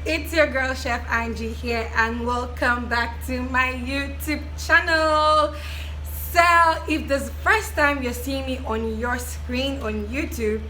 It's your girl Chef Angie here, and welcome back to my YouTube channel. So if this is the first time you're seeing me on your screen on YouTube,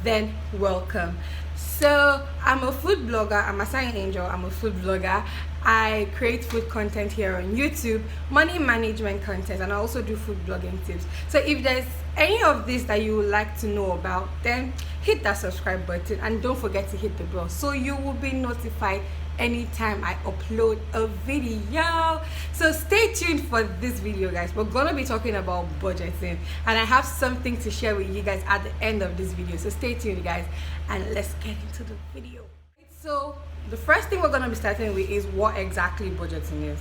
then welcome. So I'm a food blogger. I'm a sign angel. I'm a food blogger. I create food content here on YouTube, money management content, and I also do food blogging tips. So if there's any of this that you would like to know about, then hit that subscribe button and don't forget to hit the bell so you will be notified anytime I upload a video. So stay tuned for this video, guys. We're gonna be talking about budgeting, and I have something to share with you guys at the end of this video. So stay tuned, guys, and let's get into the video. So the first thing we're going to be starting with is what exactly budgeting is.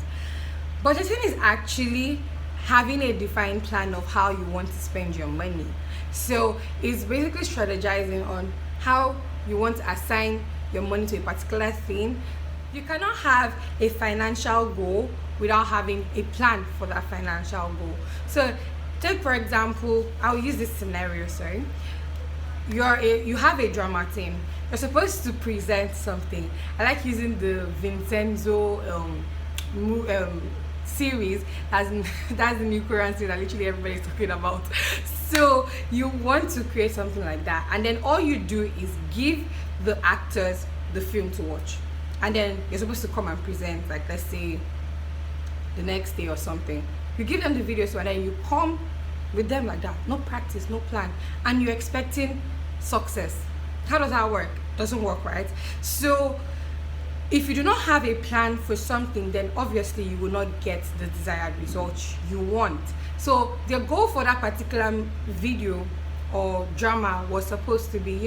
Budgeting is actually having a defined plan of how you want to spend your money. So it's basically strategizing on how you want to assign your money to a particular thing. You cannot have a financial goal without having a plan for that financial goal. So take, for example, I'll use this scenario. You have a drama team. You're supposed to present something. I like using the Vincenzo series. That's the new Korean series that literally everybody's talking about. So you want to create something like that, and then all you do is give the actors the film to watch, and then you're supposed to come and present, like, let's say the next day or something. You give them the video, so and then you come with them like that. No practice, no plan, and you're expecting success. How does that work? Doesn't work, right? So if you do not have a plan for something, then obviously you will not get the desired results you want. So the goal for that particular video or drama was supposed to be,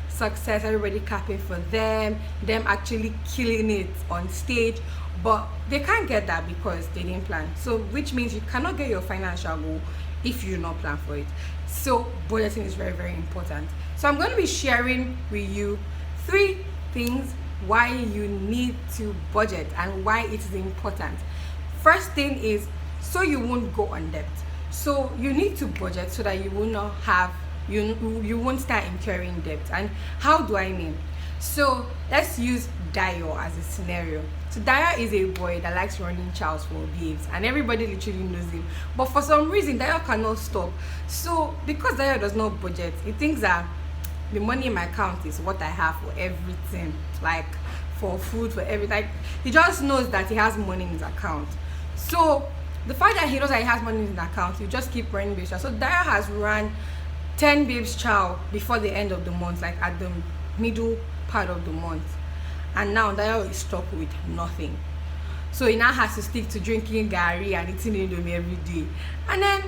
success, everybody clapping for them actually killing it on stage, but they can't get that because they didn't plan. So which means you cannot get your financial goal if you do not plan for it. So budgeting is very, very important. So I'm going to be sharing with you 3 things why you need to budget and why it is important. First thing is so you won't go on debt. So you need to budget so that you will not have you won't start incurring debt. And how do I mean? So let's use Dayo as a scenario. So Dayo is a boy that likes running Charles for babes, and everybody literally knows him. But for some reason, Dayo cannot stop. So because Dayo does not budget, he thinks that the money in my account is what I have for everything, like for food, for everything. Like, he just knows that he has money in his account. So the fact that he knows that he has money in his account, he just keep running babes chow. So Dayo has run 10 babes chow before the end of the month, like at the middle part of the month, and now Dayo is stuck with nothing. So he now has to stick to drinking gari and eating indomie every day. And then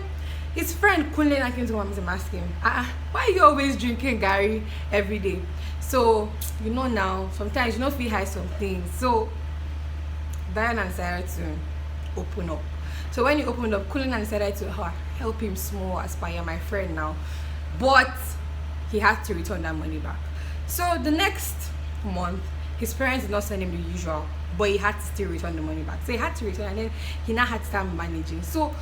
his friend Kunle came to him and asked him, why are you always drinking gari every day? So now sometimes feel high some things. So Dayo decided to open up. So when he opened up, Kunle decided to help him small as per my friend now, but he had to return that money back. So the next month, his parents did not send him the usual, but he had to still return the money back. So he had to return, and then he now had to start managing. So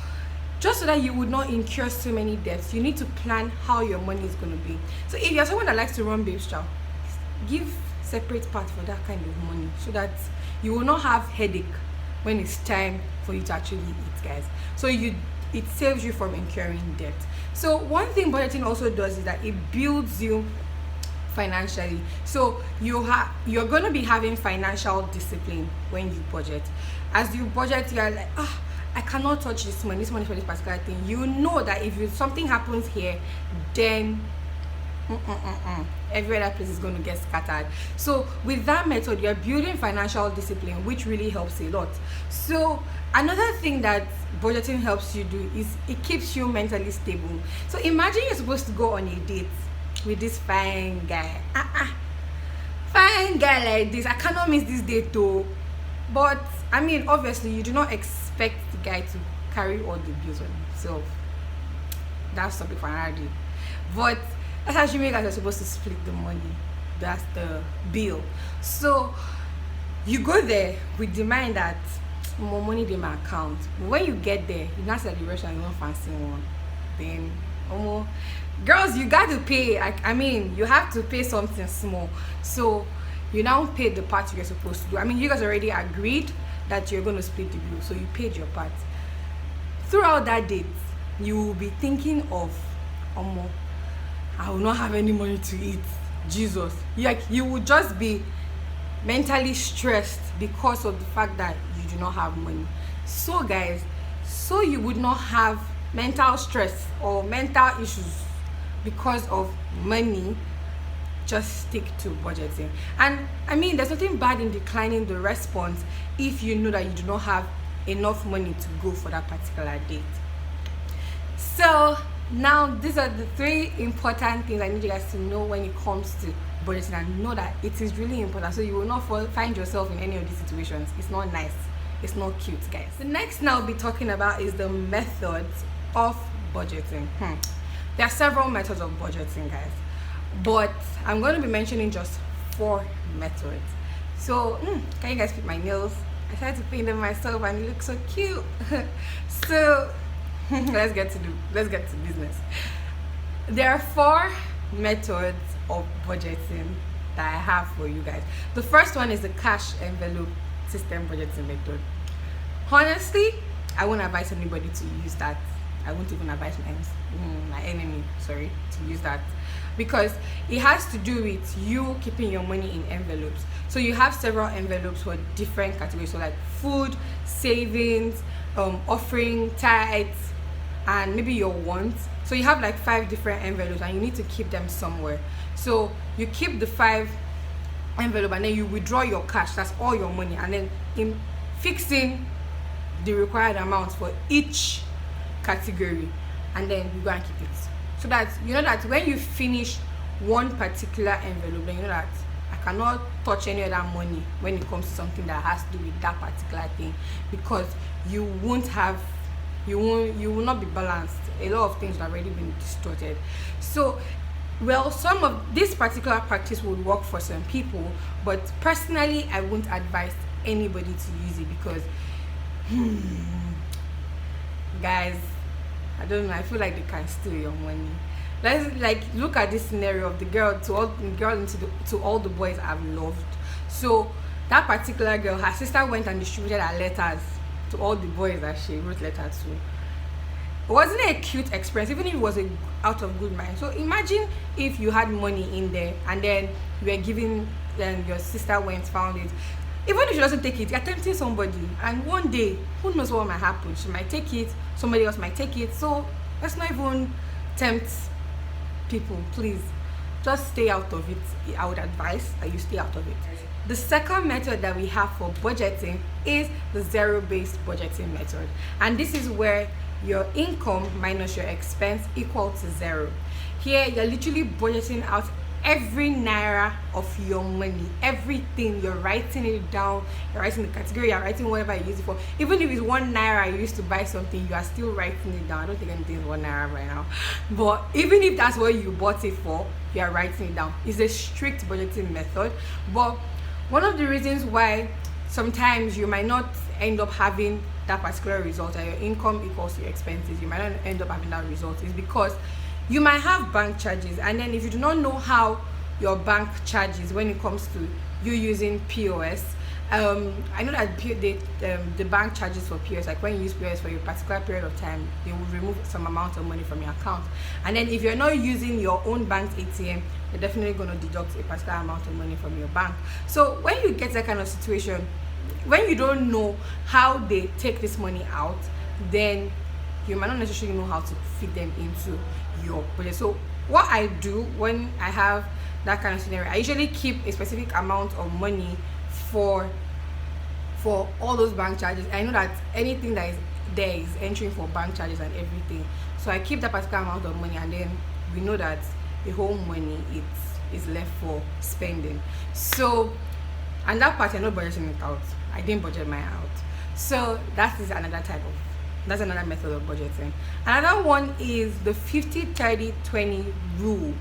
just so that you would not incur so many debts, you need to plan how your money is going to be. So if you're someone that likes to run babes chow, give separate part for that kind of money, so that you will not have headache when it's time for you to actually eat, guys. So it saves you from incurring debt. So one thing budgeting also does is that it builds you financially. So you're going to be having financial discipline when you budget. As you budget, you're like, I cannot touch this money for this particular thing. You know that if something happens here, then every other place is going to get scattered. So with that method, you're building financial discipline, which really helps a lot. So another thing that budgeting helps you do is it keeps you mentally stable. So imagine you're supposed to go on a date with this fine guy. Fine guy like this. I cannot miss this date though. But I mean, obviously you do not expect the guy to carry all the bills on himself. That's something for another day. But let's assume you guys are supposed to split the money. That's the bill. So you go there with the mind that more money in my account. But when you get there, you not celebration, you don't fancy one. Then girls, you got to pay. I mean, you have to pay something small. So You now paid the part you're supposed to do. I mean, you guys already agreed that you're going to split the bill, so you paid your part. Throughout that date, you will be thinking of, Omo, I will not have any money to eat. Jesus. Like, you will just be mentally stressed because of the fact that you do not have money. So guys, so you would not have mental stress or mental issues because of money, just stick to budgeting. And I mean, there's nothing bad in declining the response if you know that you do not have enough money to go for that particular date. So now these are the 3 important things I need you guys to know when it comes to budgeting, and know that it is really important, so you will not find yourself in any of these situations. It's not nice, it's not cute, guys. The next thing I'll be talking about is the methods of budgeting. There are several methods of budgeting, guys, but I'm going to be mentioning just 4 methods. So can you guys pick my nails? I tried to paint them myself and it looks so cute. So let's get to business. There are 4 methods of budgeting that I have for you guys. The first one is the cash envelope system budgeting method. Honestly, I won't advise anybody to use that. I won't even advise my enemy, to use that, because it has to do with you keeping your money in envelopes. So you have several envelopes for different categories, so like food, savings, offering, tithes, and maybe your wants. So you have like 5 different envelopes and you need to keep them somewhere. So you keep the 5 envelope and then you withdraw your cash, that's all your money, and then in fixing the required amount for each category, and then you go and keep it, so that you know that when you finish one particular envelope, then you know that I cannot touch any other money when it comes to something that has to do with that particular thing, because you will not be balanced. A lot of things have already been distorted. So well, some of this particular practice would work for some people, but personally I won't advise anybody to use it, because guys, I don't know, I feel like they can steal your money. Let's like look at this scenario of the girl to all the boys I've loved. So that particular girl, her sister went and distributed her letters to all the boys that she wrote letters to. It wasn't a cute experience, even if it was out of good mind. So imagine if you had money in there and then you were giving, then your sister went, found it. Even if she doesn't take it, you're tempting somebody, and one day, who knows what might happen? She might take it, somebody else might take it. So let's not even tempt people. Please just stay out of it. I would advise that you stay out of it. The second method that we have for budgeting is the zero-based budgeting method, and this is where your income minus your expense equal to 0. Here you're literally budgeting out every naira of your money, everything. You're writing it down, you're writing the category, you're writing whatever you use it for. Even if it's 1 naira you used to buy something, you are still writing it down. I don't think anything is 1 naira right now, but even if that's what you bought it for, you are writing it down. It's a strict budgeting method, but one of the reasons why sometimes you might not end up having that particular result, and your income equals to your expenses, you might not end up having that result, is because you might have bank charges, and then if you do not know how your bank charges when it comes to you using POS, I know that the bank charges for POS, like when you use POS for a particular period of time, they will remove some amount of money from your account, and then if you're not using your own bank's ATM, they're definitely going to deduct a particular amount of money from your bank. So when you get that kind of situation, when you don't know how they take this money out, then you might not necessarily know how to fit them into your budget. So what I do when I have that kind of scenario, I usually keep a specific amount of money for all those bank charges. I know that anything that is there is entering for bank charges and everything, so I keep that particular amount of money, and then we know that the whole money is left for spending. So, and that part I'm not budgeting it out. I didn't budget mine out. So that is that's another method of budgeting. Another one is the 50-30-20 rule.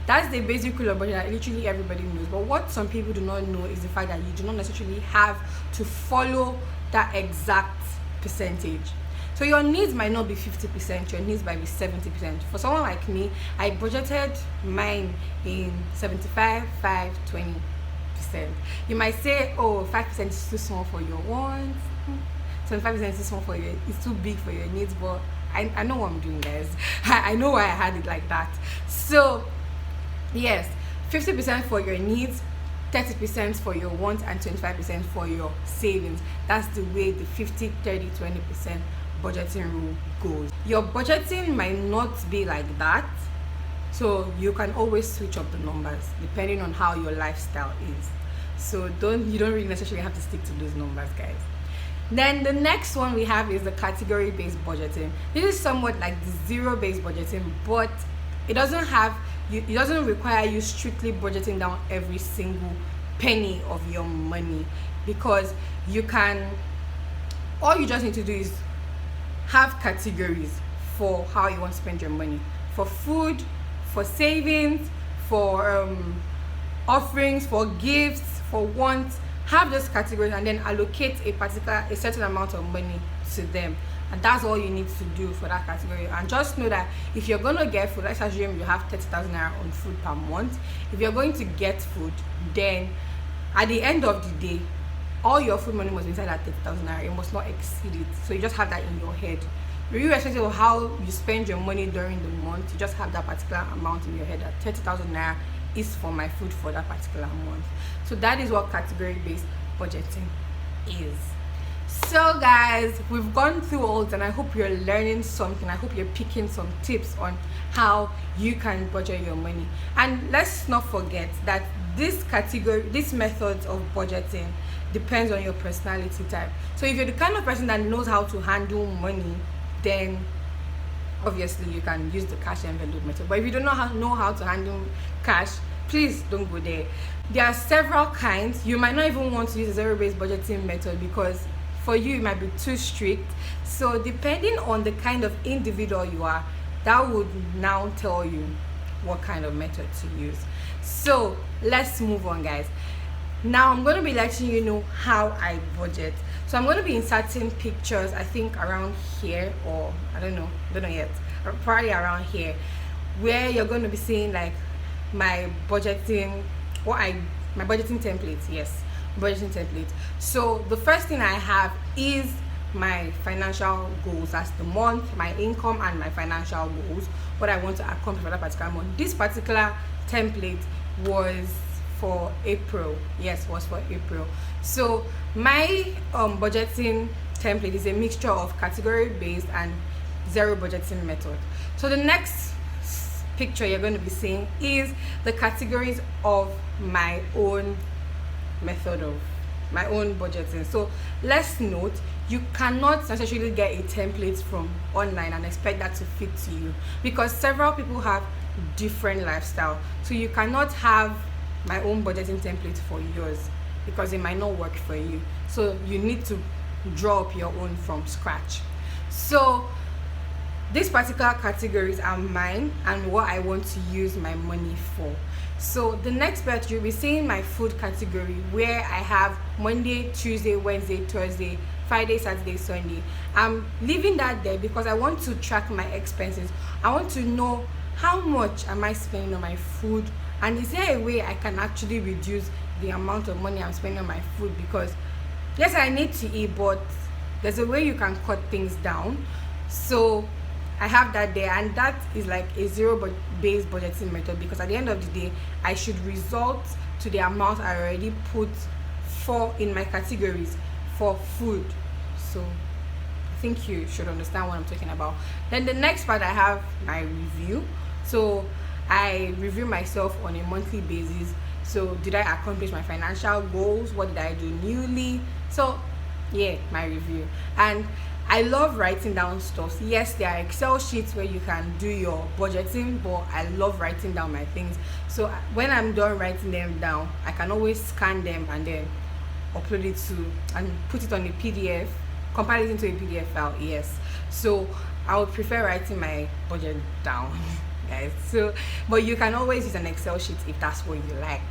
That's the basic rule of budget that literally everybody knows, but what some people do not know is the fact that you do not necessarily have to follow that exact percentage. So your needs might not be 50%, your needs might be 70%. For someone like me, I budgeted mine in 75, 5, 20 5%. You might say, oh, 5% is too small for your wants, 25% is too small for your, it's too big for your needs, but I know what I'm doing, guys. I know why I had it like that. So yes, 50% for your needs, 30% for your wants, and 25% for your savings. That's the way the 50, 30, 20% budgeting rule goes. Your budgeting might not be like that, so you can always switch up the numbers depending on how your lifestyle is. So you don't really necessarily have to stick to those numbers, guys. Then the next one we have is the category-based budgeting. This is somewhat like the zero-based budgeting, but it doesn't require you strictly budgeting down every single penny of your money, because all you just need to do is have categories for how you want to spend your money: for food, for savings, for offerings, for gifts, for wants. Have those categories and then allocate a certain amount of money to them, and that's all you need to do for that category. And just know that if you're going to get food, let's assume you have 30,000 naira on food per month. If you're going to get food, then at the end of the day, all your food money must be inside that 30,000 naira. You must not exceed it. So you just have that in your head. Irrespective of how you spend your money during the month, you just have that particular amount in your head, that 30,000 naira is for my food for that particular month. So that is what category-based budgeting is. So guys, we've gone through all this, and I hope you're learning something. I hope you're picking some tips on how you can budget your money. And let's not forget that this method of budgeting depends on your personality type. So if you're the kind of person that knows how to handle money, then obviously you can use the cash envelope method. But if you don't know how to handle cash, please don't go there. There are several kinds. You might not even want to use a zero-based budgeting method because for you it might be too strict. So depending on the kind of individual you are, that would now tell you what kind of method to use. So let's move on, guys. Now I'm going to be letting you know how I budget. So I'm going to be inserting pictures, I think around here, or I don't know yet, probably around here, where you're going to be seeing like my budgeting template. Yes, budgeting template. So the first thing I have is my financial goals. That's the month, my income, and my financial goals, what I want to accomplish for that particular month. This particular template was for April. Yes, was for April. So my budgeting template is a mixture of category based and zero budgeting method. So the next picture you're going to be seeing is the categories of my own method of my own budgeting. So let's note, you cannot necessarily get a template from online and expect that to fit to you, because several people have different lifestyle. So you cannot have my own budgeting template for yours because it might not work for you. So you need to draw up your own from scratch. So these particular categories are mine and what I want to use my money for. So the next part, you'll be seeing my food category, where I have Monday, Tuesday, Wednesday, Thursday, Friday, Saturday, Sunday. I'm leaving that there because I want to track my expenses. I want to know how much am I spending on my food, and is there a way I can actually reduce the amount of money I'm spending on my food? Because yes, I need to eat, but there's a way you can cut things down. So I have that there, and that is like a zero-based budgeting method, because at the end of the day, I should result to the amount I already put in my categories for food. So I think you should understand what I'm talking about. Then the next part, I have my review. So I review myself on a monthly basis. So did I accomplish my financial goals? What did I do newly? So yeah, my review. And I love writing down stuff. Yes, there are Excel sheets where you can do your budgeting, but I love writing down my things. So when I'm done writing them down, I can always scan them and then upload it and put it on a PDF, compile it into a PDF file. Yes, so I would prefer writing my budget down, guys. So but you can always use an Excel sheet if that's what you like.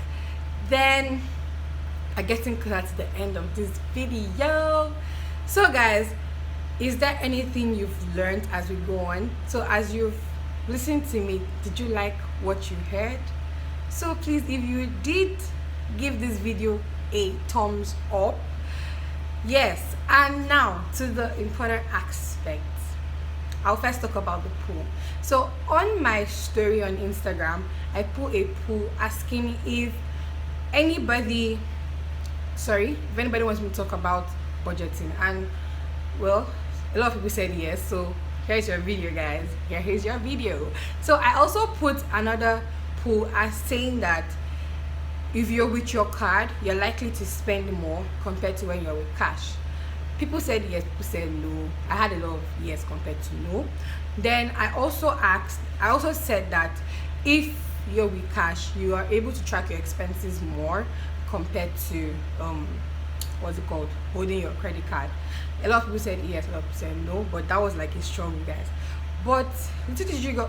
Then I'm getting close to the end of this video. So guys, is there anything you've learned as we go on? So as you've listened to me, did you like what you heard? So please, if you did, give this video a thumbs up. Yes, and now to the important aspects. I'll first talk about the poll. So on my story on Instagram, I put a poll asking if anybody wants me to talk about budgeting, and well, a lot of people said yes. So here's your video, guys. Here's your video. So I also put another poll as saying that if you're with your card, you're likely to spend more compared to when you're with cash. People said yes, people said no. I had a lot of yes compared to no. Then I also said that if you're with cash, you are able to track your expenses more compared to holding your credit card. A lot of people said yes, a lot of people said no, but that was like a struggle, guys. But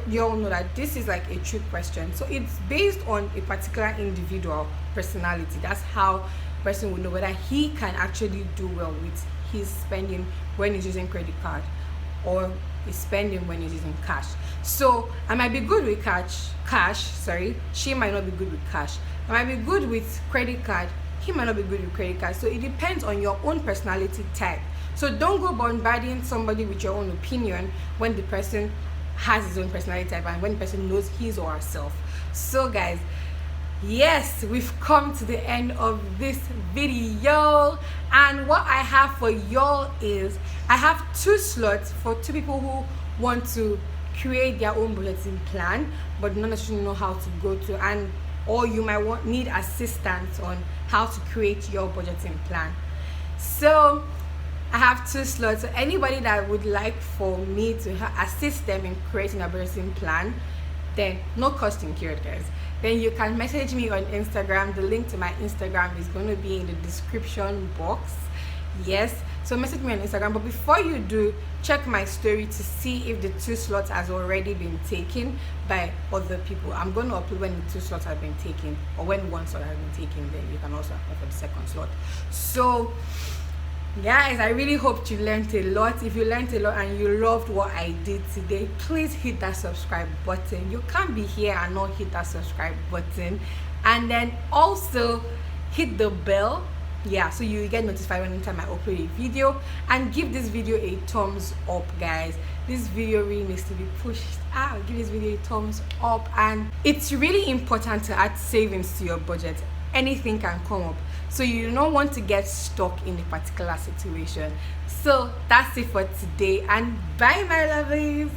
you all know that this is like a trick question, so it's based on a particular individual personality. That's how person would know whether he can actually do well with his spending when he's using credit card or his spending when he's using cash. So I might be good with she might not be good with cash. I might be good with credit card, he might not be good with credit card. So it depends on your own personality type. So don't go bombarding somebody with your own opinion when the person has his own personality type and when the person knows his or herself. So guys, yes, we've come to the end of this video, and what I have for y'all is I have 2 slots for 2 people who want to create their own budgeting plan but not necessarily know how to go to, and or you might need assistance on how to create your budgeting plan. So I have 2 slots. So anybody that would like for me to assist them in creating a budgeting plan, then no cost incurred, guys, then you can message me on Instagram. The link to my Instagram is going to be in the description box. Yes, so message me on Instagram, but before you do, check my story to see if the 2 slots has already been taken by other people. I'm going to upload when the 2 slots have been taken, or when 1 slot has been taken, then you can also apply for the 2nd slot. So guys, I really hope you learned a lot. If you learned a lot and you loved what I did today, please hit that subscribe button. You can't be here and not hit that subscribe button, and then also hit the bell, so you get notified anytime I upload a video, and give this video a thumbs up, guys. This video really needs to be pushed out. Give this video a thumbs up, and it's really important to add savings to your budget. Anything can come up, so you don't want to get stuck in a particular situation. So that's it for today, and bye my lovelies.